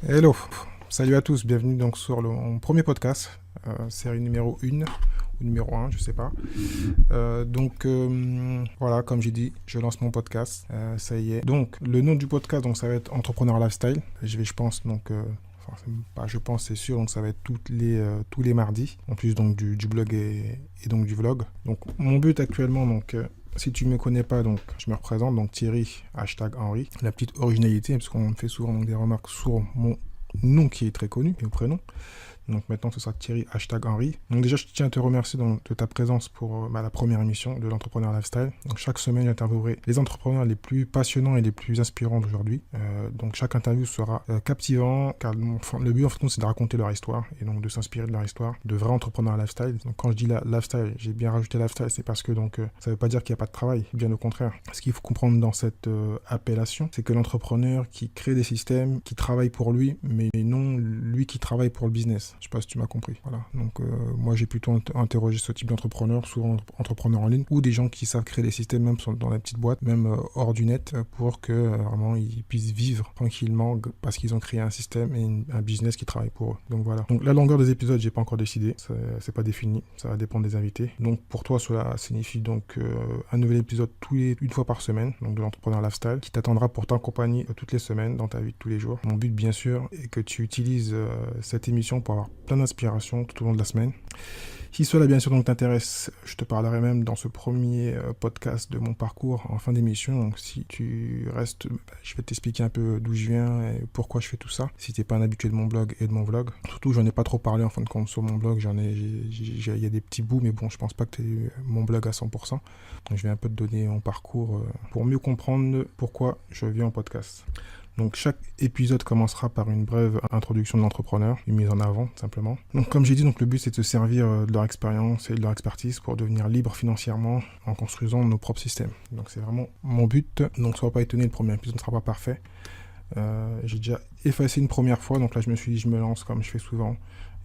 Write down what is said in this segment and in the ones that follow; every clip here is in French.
Hello, salut à tous, bienvenue donc sur mon premier podcast, série numéro 1 ou numéro 1, je sais pas. Voilà, comme j'ai dit, je lance mon podcast, ça y est. Donc le nom du podcast, donc ça va être Entrepreneur Lifestyle. Je pense enfin, je pense, c'est sûr, donc ça va être tous les mardis, en plus donc du blog et donc du vlog. Donc mon but actuellement, si tu ne me connais pas, donc je me représente, donc Thierry, hashtag Henri. La petite originalité, parce qu'on me fait souvent donc, des remarques sur mon nom qui est très connu, et mon prénom. Donc maintenant, ce sera Thierry, hashtag Henri. Donc déjà, je tiens à te remercier de ta présence pour la première émission de l'Entrepreneur Lifestyle. Donc chaque semaine, j'interviewerai les entrepreneurs les plus passionnants et les plus inspirants d'aujourd'hui. Donc chaque interview sera captivant, car le but, en fait, c'est de raconter leur histoire et donc de s'inspirer de leur histoire, de vrais entrepreneurs lifestyle. Donc quand je dis lifestyle, j'ai bien rajouté lifestyle, c'est parce que ça ne veut pas dire qu'il n'y a pas de travail, bien au contraire. Ce qu'il faut comprendre dans cette appellation, c'est que l'entrepreneur qui crée des systèmes, qui travaille pour lui, mais non lui qui travaille pour le business. Je sais pas si tu m'as compris. Voilà. Donc moi j'ai plutôt interrogé ce type d'entrepreneurs, souvent entrepreneurs en ligne, ou des gens qui savent créer des systèmes même dans la petite boîte, même hors du net, pour que vraiment ils puissent vivre tranquillement parce qu'ils ont créé un système et un business qui travaille pour eux. Donc voilà. Donc la longueur des épisodes, j'ai pas encore décidé, c'est pas défini, ça va dépendre des invités. Donc pour toi cela signifie donc un nouvel épisode une fois par semaine, donc de l'entrepreneur lifestyle, qui t'attendra pour t'accompagner toutes les semaines dans ta vie de tous les jours. Mon but bien sûr est que tu utilises cette émission pour avoir plein d'inspiration tout au long de la semaine. Si cela bien sûr donc t'intéresse, je te parlerai même dans ce premier podcast de mon parcours en fin d'émission. Donc si tu restes, je vais t'expliquer un peu d'où je viens et pourquoi je fais tout ça. Si t'es pas un habitué de mon blog et de mon vlog, surtout j'en ai pas trop parlé en fin de compte sur mon blog. Il y a des petits bouts, mais bon, je pense pas que t'aies mon blog à 100%. Donc je vais un peu te donner mon parcours pour mieux comprendre pourquoi je viens en podcast. Donc chaque épisode commencera par une brève introduction de l'entrepreneur, une mise en avant simplement. Donc comme j'ai dit, donc le but c'est de se servir de leur expérience et de leur expertise pour devenir libre financièrement en construisant nos propres systèmes. Donc c'est vraiment mon but. Donc sois pas étonné, le premier épisode ne sera pas parfait. J'ai déjà effacé une première fois, donc là je me suis dit je me lance comme je fais souvent.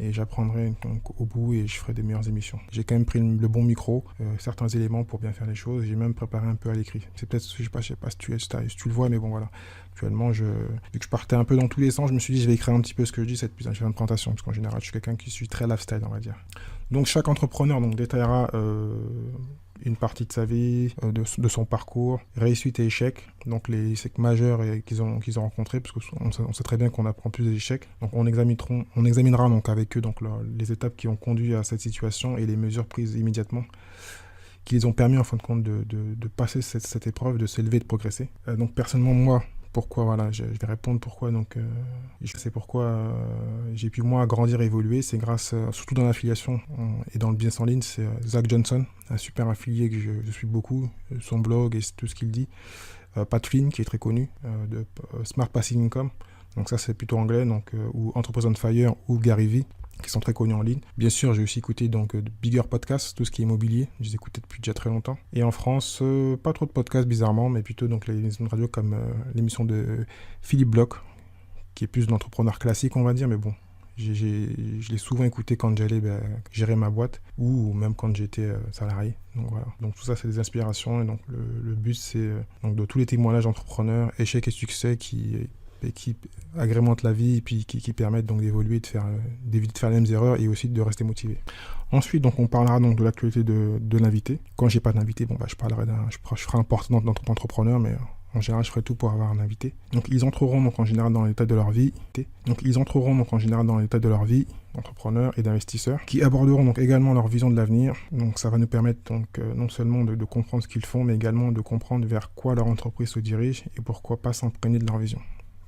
Et j'apprendrai donc au bout et je ferai des meilleures émissions. J'ai quand même pris le bon micro, certains éléments pour bien faire les choses. J'ai même préparé un peu à l'écrit. C'est peut-être, je sais pas si tu le vois, mais bon voilà. Actuellement, vu que je partais un peu dans tous les sens, je me suis dit je vais écrire un petit peu ce que je dis, je vais faire une présentation, parce qu'en général, je suis quelqu'un qui suis très lifestyle, on va dire. Donc chaque entrepreneur détaillera une partie de sa vie, de son parcours, réussite et échecs, donc les échecs majeurs qu'ils ont rencontrés, parce qu'on sait très bien qu'on apprend plus des échecs. Donc on examinera donc avec eux les étapes qui ont conduit à cette situation et les mesures prises immédiatement qui les ont permis en fin de compte de passer cette épreuve, de s'élever, de progresser. Donc personnellement, moi, pourquoi, voilà, je vais répondre pourquoi, c'est pourquoi j'ai pu moi grandir et évoluer, c'est grâce, surtout dans l'affiliation et dans le business en ligne, c'est Zach Johnson, un super affilié que je suis beaucoup, son blog et tout ce qu'il dit, Pat Flynn qui est très connu, de Smart Passive Income, donc ça c'est plutôt anglais, ou Entreprise on Fire ou Gary Vee, qui sont très connus en ligne. Bien sûr, j'ai aussi écouté de Bigger Podcasts, tout ce qui est immobilier. Je les écoutais depuis déjà très longtemps. Et en France, pas trop de podcasts bizarrement, mais plutôt les émissions de radio comme l'émission de Philippe Bloch, qui est plus de l'entrepreneur classique, on va dire, mais bon. Je l'ai souvent écouté quand j'allais gérer ma boîte ou même quand j'étais salarié. Donc voilà. Donc tout ça, c'est des inspirations. Et donc le but, c'est de tous les témoignages d'entrepreneurs, échecs et succès qui agrémentent la vie et puis qui permettent d'évoluer, d'éviter de faire les mêmes erreurs et aussi de rester motivé. Ensuite, donc, on parlera donc de l'actualité de l'invité. Quand j'ai pas d'invité, je ferai un portrait d'entrepreneur, mais en général, je ferai tout pour avoir un invité. Donc, ils entreront en général dans l'état de leur vie. D'entrepreneurs et d'investisseurs, qui aborderont également leur vision de l'avenir. Donc, ça va nous permettre non seulement de comprendre ce qu'ils font, mais également de comprendre vers quoi leur entreprise se dirige et pourquoi pas s'imprégner de leur vision.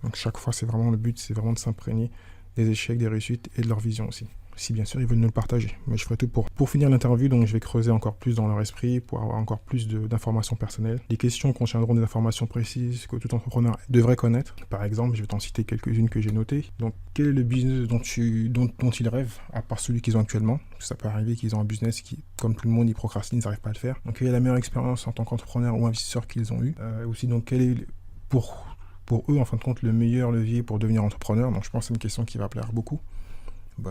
Donc chaque fois, le but, c'est vraiment de s'imprégner des échecs, des réussites et de leur vision aussi. Si bien sûr, ils veulent nous le partager. Mais je ferai tout pour finir l'interview, donc je vais creuser encore plus dans leur esprit pour avoir encore plus d'informations personnelles. Les questions contiendront des informations précises que tout entrepreneur devrait connaître. Par exemple, je vais t'en citer quelques-unes que j'ai notées. Donc, quel est le business dont ils rêvent, à part celui qu'ils ont actuellement? Ça peut arriver qu'ils ont un business qui, comme tout le monde, ils procrastinent, ils n'arrivent pas à le faire. Donc, quelle est la meilleure expérience en tant qu'entrepreneur ou investisseur qu'ils ont eu? Aussi, donc, quel est pour eux, en fin de compte, le meilleur levier pour devenir entrepreneur? Donc, je pense que c'est une question qui va plaire beaucoup.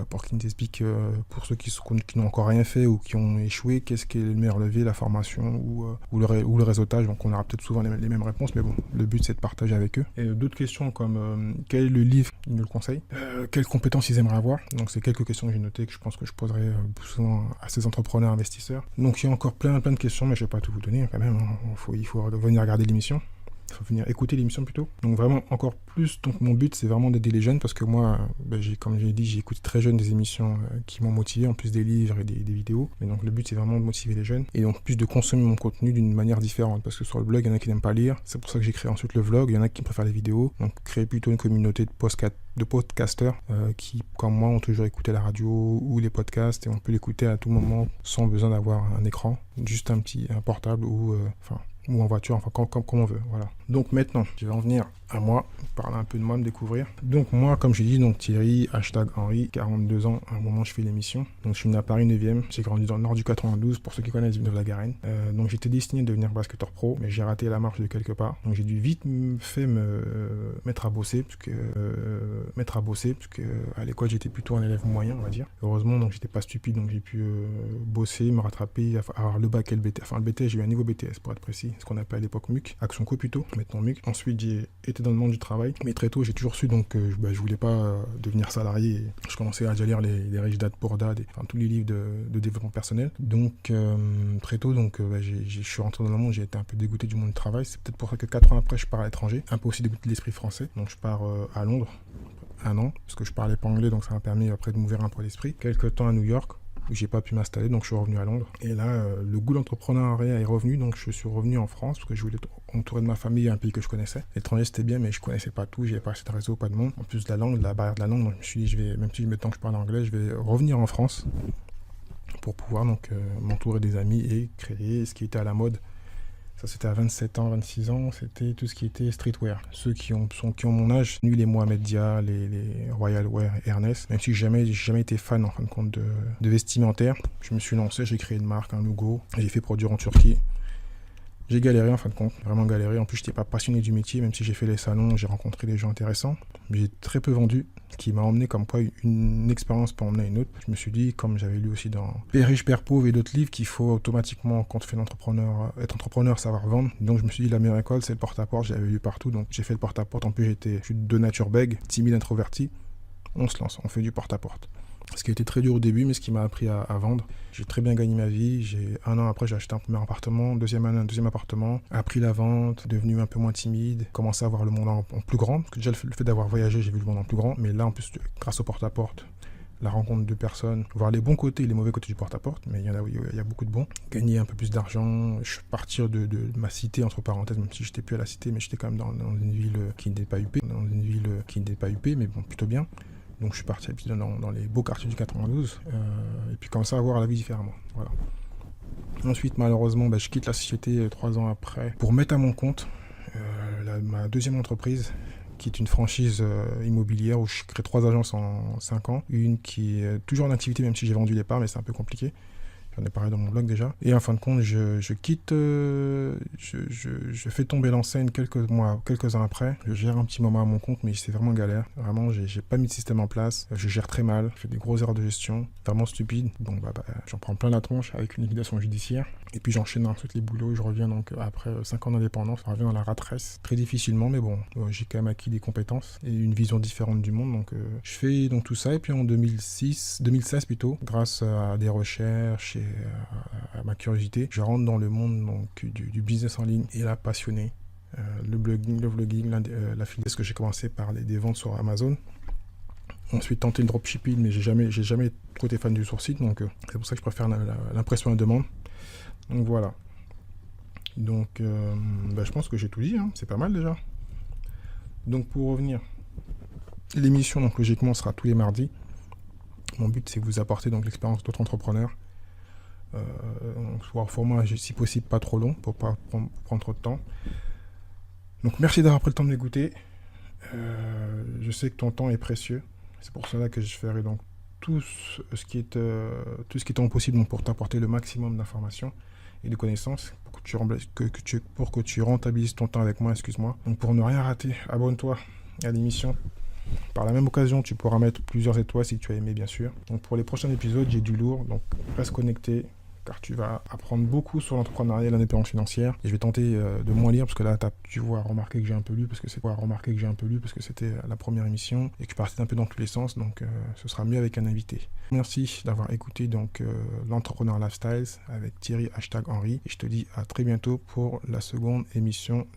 pour qu'ils nous expliquent, pour ceux qui n'ont encore rien fait ou qui ont échoué, qu'est-ce qui est le meilleur levier, la formation ou le réseautage. Donc on aura peut-être souvent les mêmes réponses, mais bon, le but c'est de partager avec eux. Et d'autres questions comme quel est le livre qu'ils nous le conseillent, quelles compétences ils aimeraient avoir. Donc c'est quelques questions que j'ai notées que je pense que je poserai souvent à ces entrepreneurs, investisseurs. Donc il y a encore plein de questions, mais je ne vais pas tout vous donner quand même. Il faut venir regarder l'émission. Il faut venir écouter l'émission plutôt. Donc vraiment encore plus, donc mon but c'est vraiment d'aider les jeunes parce que moi, comme j'ai dit, j'ai écouté très jeune des émissions qui m'ont motivé, en plus des livres et des vidéos. Mais donc le but c'est vraiment de motiver les jeunes et donc plus de consommer mon contenu d'une manière différente parce que sur le blog, il y en a qui n'aiment pas lire. C'est pour ça que j'ai créé ensuite le vlog. Il y en a qui préfèrent les vidéos. Donc créer plutôt une communauté de podcasteurs qui, comme moi, ont toujours écouté la radio ou les podcasts et on peut l'écouter à tout moment sans besoin d'avoir un écran, juste un portable ou en voiture, comme on veut, voilà. Donc maintenant, je vais en venir à moi, parler un peu de moi, me découvrir. Donc moi, comme j'ai dit, donc Thierry, #Henri, 42 ans, à un moment je fais l'émission. Donc je suis né à Paris 9e, j'ai grandi dans le nord du 92, pour ceux qui connaissent Villeneuve-la-Garenne. Donc j'étais destiné à devenir basketteur pro, mais j'ai raté la marche de quelque part. Donc j'ai dû vite me mettre à bosser, parce que à l'école j'étais plutôt un élève moyen, on va dire. Heureusement, donc j'étais pas stupide, donc j'ai pu bosser, me rattraper, avoir le bac et le BTS. Enfin le BTS, j'ai eu un niveau BTS pour être précis, ce qu'on appelle à l'époque MUC, Action Co plutôt, maintenant MUC. Ensuite j'ai été dans le monde du travail, mais très tôt j'ai toujours su donc je voulais pas devenir salarié. Je commençais à déjà lire les Rich Dad Poor Dad, tous les livres de développement personnel. Donc très tôt je suis rentré dans le monde, j'ai été un peu dégoûté du monde du travail. C'est peut-être pour ça que 4 ans après je pars à l'étranger, un peu aussi dégoûté de l'esprit français. Donc je pars à Londres 1 an parce que je parlais pas anglais, donc ça m'a permis après de m'ouvrir un peu l'esprit. Quelques temps à New York où j'ai pas pu m'installer, donc je suis revenu à Londres. Et là, le goût d'entrepreneuriat est revenu, donc je suis revenu en France parce que je voulais être entouré de ma famille, un pays que je connaissais. L'étranger c'était bien, mais je connaissais pas tout, j'avais pas assez de réseau, pas de monde. En plus de la barrière de la langue, donc je me suis dit, même si maintenant que je parle anglais, je vais revenir en France pour pouvoir m'entourer des amis et créer ce qui était à la mode. Ça, c'était à 27 ans, 26 ans, c'était tout ce qui était streetwear. Ceux qui ont mon âge, les Mohamed Dia, les Royal Wear et Ernest, même si j'ai jamais été fan en fin de compte de vestimentaire, je me suis lancé, j'ai créé une marque, un logo, j'ai fait produire en Turquie. J'ai galéré en fin de compte, vraiment galéré. En plus, je n'étais pas passionné du métier, même si j'ai fait les salons, j'ai rencontré des gens intéressants. J'ai très peu vendu, ce qui m'a emmené comme quoi une expérience peut emmener à une autre. Je me suis dit, comme j'avais lu aussi dans Père riche, Père pauvre et d'autres livres, qu'il faut automatiquement, quand on fait être entrepreneur, savoir vendre. Donc je me suis dit, la meilleure école, c'est le porte-à-porte. J'avais lu partout, donc j'ai fait le porte-à-porte. En plus, je suis de nature bègue, timide, introverti. On se lance, on fait du porte-à-porte. Ce qui a été très dur au début, mais ce qui m'a appris à vendre. J'ai très bien gagné ma vie. 1 an après, j'ai acheté un premier appartement, deuxième année, un deuxième appartement, appris la vente, devenu un peu moins timide, commencé à voir le monde en plus grand. Parce que déjà, le fait d'avoir voyagé, j'ai vu le monde en plus grand. Mais là, en plus, grâce au porte-à-porte, la rencontre de personnes, voir les bons côtés et les mauvais côtés du porte-à-porte, mais il y a beaucoup de bons. Gagner un peu plus d'argent, partir de ma cité, entre parenthèses, même si j'étais plus à la cité, mais j'étais quand même dans une ville qui n'était pas huppée, mais bon, plutôt bien. Donc je suis parti dans les beaux quartiers du 92 et puis commencer à voir la vie différemment. Voilà. Ensuite, malheureusement, je quitte la société 3 ans après pour mettre à mon compte ma deuxième entreprise qui est une franchise immobilière où je crée 3 agences en 5 ans. Une qui est toujours en activité même si j'ai vendu les parts, mais c'est un peu compliqué. J'en ai parlé dans mon blog déjà. Et en fin de compte, je quitte, je fais tomber l'enseigne quelques ans après. Je gère un petit moment à mon compte, mais c'est vraiment galère. Vraiment, j'ai pas mis de système en place. Je gère très mal. Je fais des grosses erreurs de gestion. Vraiment stupide. Donc, j'en prends plein la tronche avec une liquidation judiciaire. Et puis, j'enchaîne ensuite les boulots. Je reviens donc après 5 ans d'indépendance. Je reviens dans la rat race. Très difficilement, mais bon, j'ai quand même acquis des compétences et une vision différente du monde. Donc, je fais donc tout ça. Et puis, en 2016 plutôt, grâce à des recherches et à ma curiosité, je rentre dans le monde donc, du business en ligne et là passionné. Le blogging, le vlogging, l'affiliation, parce que j'ai commencé par des ventes sur Amazon. Ensuite tenté le dropshipping, mais j'ai jamais trop été fan du sourcing, donc c'est pour ça que je préfère l'impression à la demande. Donc voilà. Donc je pense que j'ai tout dit, hein. C'est pas mal déjà. Donc pour revenir, l'émission donc logiquement sera tous les mardis. Mon but c'est de vous apporter donc l'expérience d'autres entrepreneurs. Soit en format si possible pas trop long pour pas prendre trop de temps. Donc merci d'avoir pris le temps de m'écouter. Je sais que ton temps est précieux. C'est pour cela que je ferai donc tout ce qui est en possible donc, pour t'apporter le maximum d'informations et de connaissances pour que tu rentabilises ton temps avec moi, excuse-moi. Donc pour ne rien rater, abonne-toi à l'émission Par la même occasion, tu pourras mettre plusieurs étoiles si tu as aimé, bien sûr. Donc pour les prochains épisodes, j'ai du lourd, donc reste connecté, car tu vas apprendre beaucoup sur l'entrepreneuriat et l'indépendance financière. Et je vais tenter de moins lire, parce que là, tu vois remarquer que j'ai un peu lu, parce que c'était la première émission, et que je partais un peu dans tous les sens, donc ce sera mieux avec un invité. Merci d'avoir écouté donc l'Entrepreneur Lifestyles avec Thierry #Henry, et je te dis à très bientôt pour la seconde émission.